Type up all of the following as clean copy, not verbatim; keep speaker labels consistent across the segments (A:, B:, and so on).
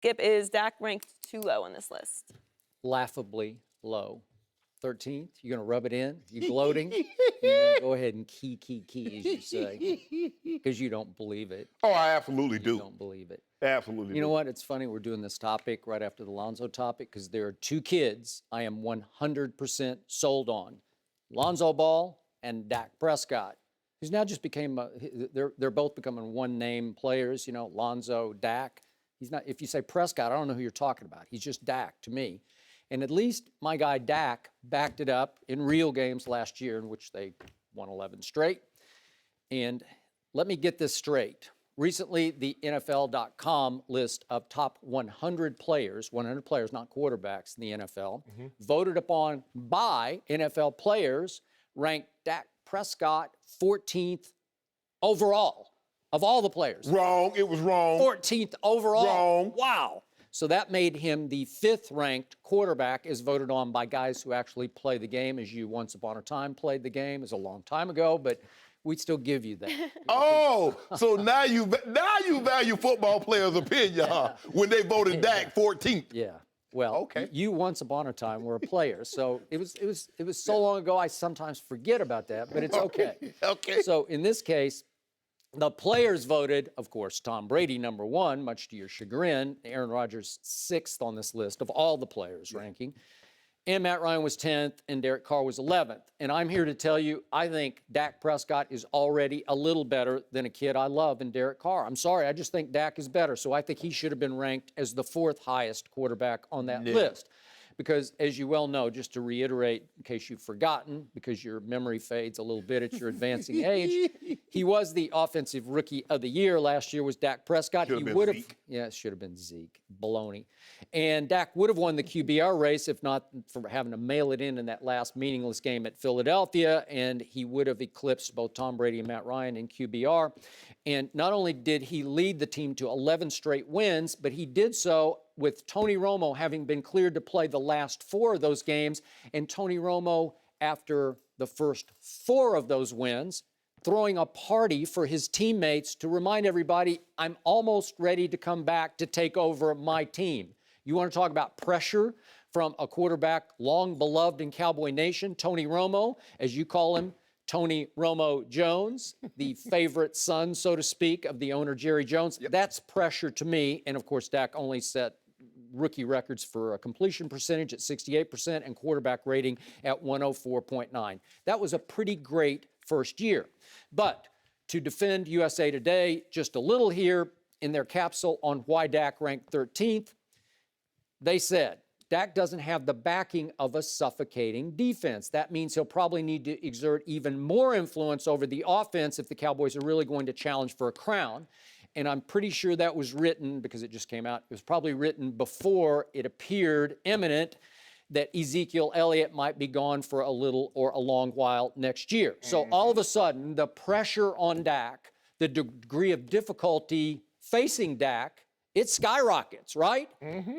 A: Skip, is Dak ranked too low on this list?
B: Laughably low. 13th, you're going to rub it in? You gloating? Yeah, go ahead and key, as you say, because you don't believe it.
C: Oh, I absolutely
B: You
C: do.
B: don't believe it.
C: Absolutely
B: You know
C: do.
B: what? It's funny we're doing this topic right after the Lonzo topic because there are two kids I am 100% sold on. Lonzo Ball and Dak Prescott, who's now just became, they're both becoming one-name players, you know, Lonzo, Dak. He's not, if you say Prescott, I don't know who you're talking about. He's just Dak to me. And at least my guy Dak backed it up in real games last year in which they won 11 straight. And let me get this straight. Recently, the NFL.com list of top 100 players, not quarterbacks in the NFL, voted upon by NFL players, ranked Dak Prescott 14th overall of all the players.
C: Wrong. It was wrong.
B: 14th overall.
C: Wrong.
B: Wow. So that made him the 5th ranked quarterback as voted on by guys who actually play the game, as you once upon a time played the game. It was a long time ago, but we still give you that.
C: Oh, so now you value football players' opinion, huh? When they voted Dak 14th.
B: Yeah. Well,
C: Okay.
B: you once upon a time were a player, so it was so long ago I sometimes forget about that, but it's okay.
C: Okay.
B: So in this case, the players voted, of course, Tom Brady number 1, much to your chagrin. Aaron Rodgers 6th on this list of all the players ranking. And Matt Ryan was 10th, and Derek Carr was 11th. And I'm here to tell you, I think Dak Prescott is already a little better than a kid I love in Derek Carr. I'm sorry, I just think Dak is better. So I think he should have been ranked as the 4th highest quarterback on that list. Because as you well know, just to reiterate, in case you've forgotten, because your memory fades a little bit at your advancing age, he was the offensive rookie of the year. Last year was Dak Prescott.
C: Should have
B: He
C: been
B: would have,
C: Zeke.
B: yeah, it should have been Zeke. Baloney. And Dak would have won the QBR race if not for having to mail it in that last meaningless game at Philadelphia, and he would have eclipsed both Tom Brady and Matt Ryan in QBR. And not only did he lead the team to 11 straight wins, but he did so with Tony Romo having been cleared to play the last 4 of those games, and Tony Romo, after the first 4 of those wins, throwing a party for his teammates to remind everybody, I'm almost ready to come back to take over my team. You want to talk about pressure from a quarterback long beloved in Cowboy Nation, Tony Romo, as you call him, Tony Romo Jones, the favorite son, so to speak, of the owner, Jerry Jones. That's pressure to me. And of course, Dak only set rookie records for a completion percentage at 68% and quarterback rating at 104.9. That was a pretty great first year. But to defend USA Today just a little here in their capsule on why Dak ranked 13th, they said, Dak doesn't have the backing of a suffocating defense. That means he'll probably need to exert even more influence over the offense if the Cowboys are really going to challenge for a crown. And I'm pretty sure that was written, because it just came out, it was probably written before it appeared imminent that Ezekiel Elliott might be gone for a little or a long while next year. So all of a sudden, the pressure on Dak, the degree of difficulty facing Dak, it skyrockets, right?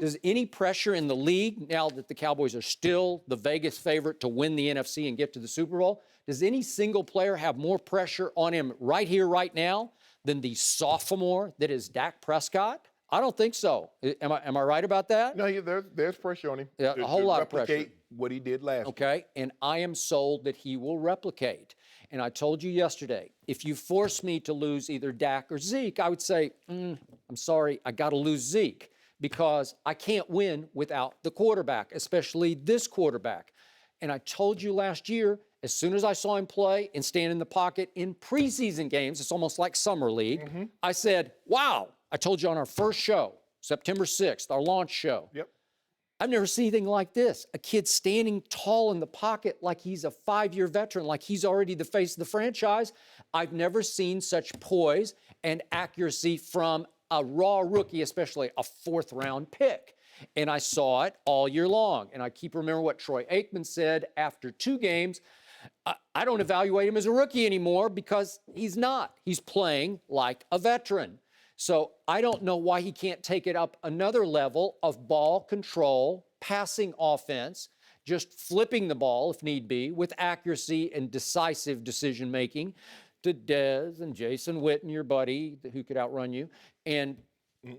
B: Does any pressure in the league, now that the Cowboys are still the Vegas favorite to win the NFC and get to the Super Bowl, does any single player have more pressure on him right here, right now, than the sophomore that is Dak Prescott? I don't think so. Am I right about that?
C: No, there's pressure on him.
B: Yeah, a whole lot of pressure.
C: Replicate what he did last year.
B: Okay, and I am sold that he will replicate. And I told you yesterday, if you force me to lose either Dak or Zeke, I would say, I'm sorry, I got to lose Zeke because I can't win without the quarterback, especially this quarterback. And I told you last year, as soon as I saw him play and stand in the pocket in preseason games, it's almost like summer league, I said, wow. I told you on our first show, September 6th, our launch show.
C: Yep.
B: I've never seen anything like this. A kid standing tall in the pocket like he's a 5-year veteran, like he's already the face of the franchise. I've never seen such poise and accuracy from a raw rookie, especially a 4th-round pick. And I saw it all year long. And I keep remembering what Troy Aikman said after 2 games. I don't evaluate him as a rookie anymore because he's not. He's playing like a veteran. So I don't know why he can't take it up another level of ball control, passing offense, just flipping the ball if need be, with accuracy and decisive decision-making to Dez and Jason Witten, your buddy, who could outrun you, and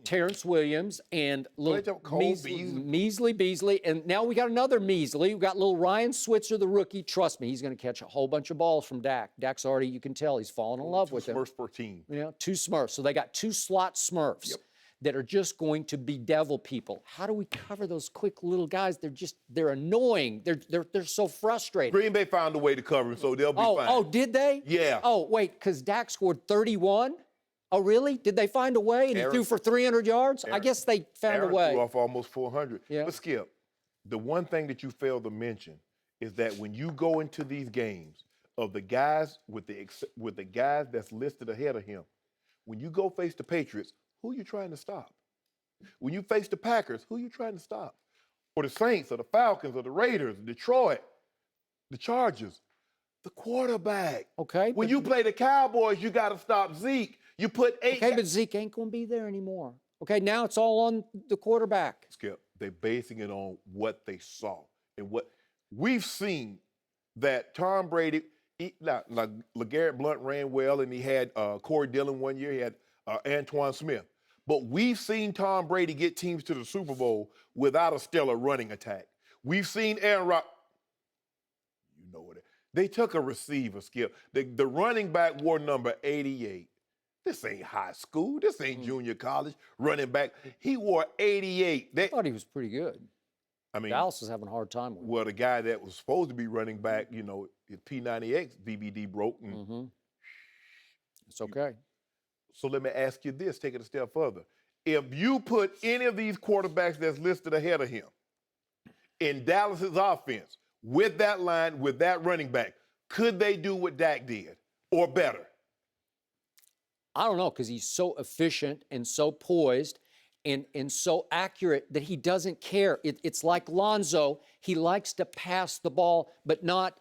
B: Terrence Williams and little
C: Cole
B: Measly Beasley. And now we got another Measly. We got little Ryan Switzer, the rookie. Trust me, he's going to catch a whole bunch of balls from Dak. Dak's already, you can tell, he's fallen in love with him.
C: Smurfs per team.
B: You know, 2 Smurfs. So they got 2 slot Smurfs that are just going to bedevil people. How do we cover those quick little guys? They're annoying. They're so frustrating.
C: Green Bay found a way to cover him, so they'll be fine.
B: Oh, did they?
C: Yeah.
B: Oh, wait, because Dak scored 31? Oh, really? Did they find a way? And he threw for 300 yards? I guess they found a way.
C: Threw off almost 400.
B: Yeah.
C: But Skip, the one thing that you failed to mention is that when you go into these games of the guys with the guys that's listed ahead of him, when you go face the Patriots, who are you trying to stop? When you face the Packers, who are you trying to stop? Or the Saints, or the Falcons, or the Raiders, Detroit, the Chargers, the quarterback.
B: Okay.
C: When you play the Cowboys, you got to stop Zeke. You put 8.
B: Okay, but Zeke ain't going to be there anymore. Okay, now it's all on the quarterback.
C: Skip, they're basing it on what they saw. And what we've seen that Tom Brady, like LeGarrette Blount ran well, and he had Corey Dillon one year. He had Antoine Smith. But we've seen Tom Brady get teams to the Super Bowl without a stellar running attack. We've seen Aaron Rodgers. You know what? They took a receiver, Skip. The running back wore number 88. This ain't high school. This ain't junior college. Running back. He wore 88.
B: I thought he was pretty good.
C: I mean,
B: Dallas is having a hard time with him.
C: Well, the guy that was supposed to be running back, you know, his P90X DVD broke.
B: It's okay.
C: So let me ask you this, take it a step further. If you put any of these quarterbacks that's listed ahead of him in Dallas's offense, with that line, with that running back, could they do what Dak did or better?
B: I don't know, because he's so efficient and so poised and so accurate that he doesn't care. It's like Lonzo. He likes to pass the ball, but not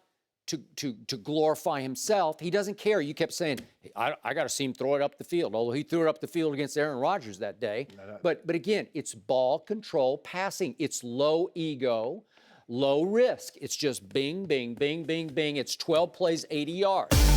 B: to glorify himself. He doesn't care. You kept saying, I got to see him throw it up the field, although he threw it up the field against Aaron Rodgers that day. But again, it's ball control, passing. It's low ego, low risk. It's just bing, bing, bing, bing, bing. It's 12 plays, 80 yards.